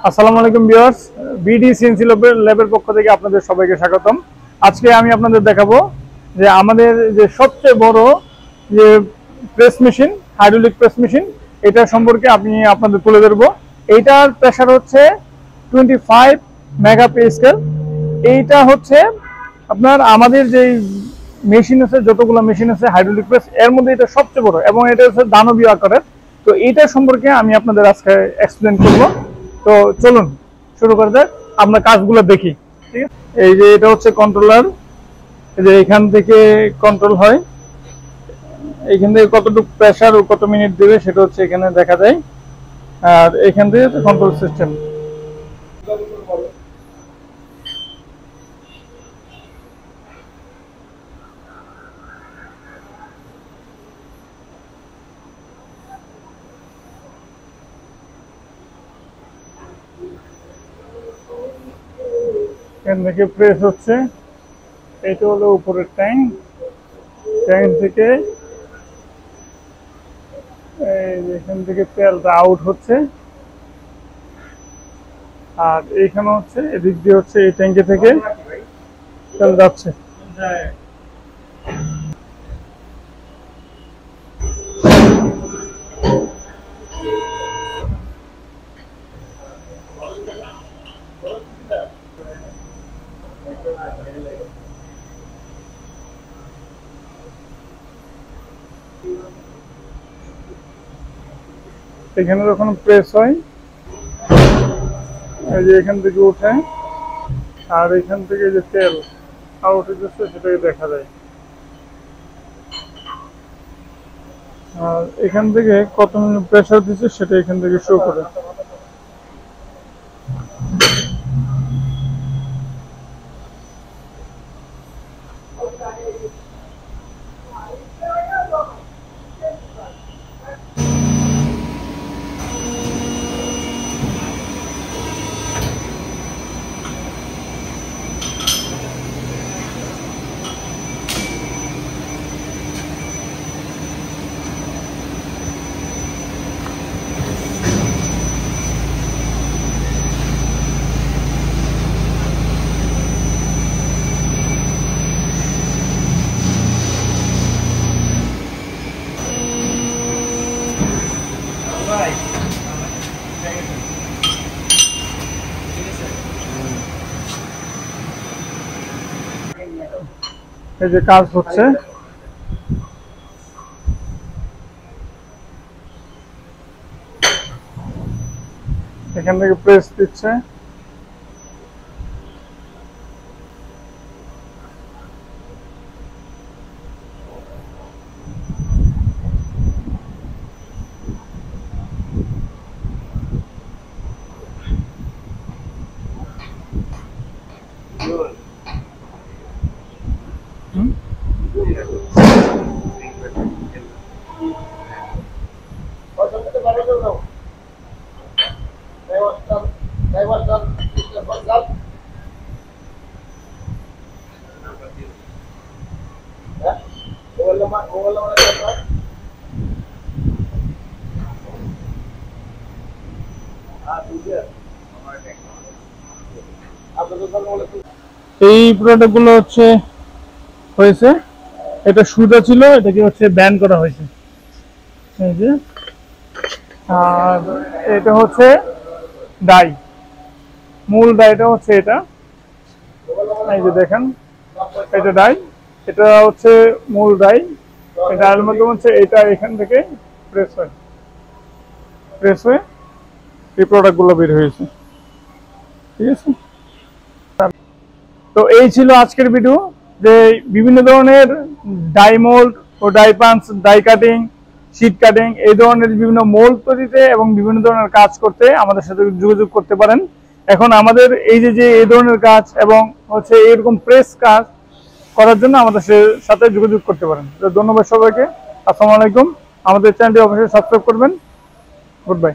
আসসালামু আলাইকুম viewers, BD CNC ল্যাবের পক্ষ থেকে আপনাদের সবাইকে স্বাগতম। আজকে আমি আপনাদের দেখাবো যে আমাদের যে সবচেয়ে বড় যে press machine, hydraulic press machine, এটা সম্পর্কে আমি আপনাদের তুলে ধরবো। এইটার প্রেসার হচ্ছে 25 মেগা পে স্কেল। এইটা হচ্ছে আপনার আমাদের যে মেশিন আছে, যতগুলো মেশিন আছে হাইড্রোলিক প্রেস, এর মধ্যে এটা সবচেয়ে বড় এবং এটা হচ্ছে দানবীয় আকারের। তো এইটা সম্পর্কে আমি আপনাদের আজকে এক্সপ্লেন করব। তো চলুন শুরু করে দেয়, আমরা কাজগুলো দেখি। ঠিক আছে, এই যে এটা হচ্ছে কন্ট্রোলার, এই যে এখান থেকে কন্ট্রোল হয়, এখান থেকে কতটুকু প্রেসার ও কত মিনিট দেবে সেটা হচ্ছে এখানে দেখা যায়। আর এখান থেকে কন্ট্রোল সিস্টেম। এখান থেকে প্রেস হচ্ছে, এটা হলো উপরের ট্যাঙ্ক, ট্যাঙ্ক থেকে এখান থেকে তেলটা আউট হচ্ছে। আর এইখানে হচ্ছে এদিক দিয়ে হচ্ছে এই ট্যাঙ্কি থেকে তেল যাচ্ছে। এখানে যখন প্রেস হয়, এই যে এখান থেকে উঠে, আর এখান থেকে যে তেল আউট হচ্ছে সেটাকে দেখা যায়। আর এখান থেকে কত মিনিট প্রেসার দিচ্ছে সেটা এখান থেকে শো করে। এই যে কাজ হচ্ছে, এখান থেকে প্রেস দিচ্ছে। এই প্রোডাক্টগুলো হয়েছে, এটা সুতা ছিল, এটাকে ব্যান করা হয়েছে। এই যে, আর এটা হচ্ছে ডাই, মূল ডাইটা হচ্ছে এটা। এই যে দেখেন, এটা ডাই, এটা হচ্ছে মূল ডাই। ডাইয়ের মাধ্যমে এটা এখান থেকে প্রেস হয়, প্রেস হয়ে এই প্রোডাক্টগুলো বের হয়েছে। ঠিক আছে, তো এই ছিল আজকের ভিডিও, যে বিভিন্ন ধরনের ডাই মোল্ড ও die punch, die cutting, sheet cutting, এই ধরনের বিভিন্ন মোল্ড তৈরিতে এবং বিভিন্ন ধরনের কাজ করতে আমাদের সাথে যোগাযোগ করতে পারেন। এখন আমাদের এই যে এই ধরনের কাজ এবং এরকম প্রেস কাজ করার জন্য আমাদের সাথে যোগাযোগ করতে পারেন। তো ধন্যবাদ সবাইকে, আসসালামু আলাইকুম। আমাদের চ্যানেলটি অবশ্যই সাবস্ক্রাইব করবেন। Good bye.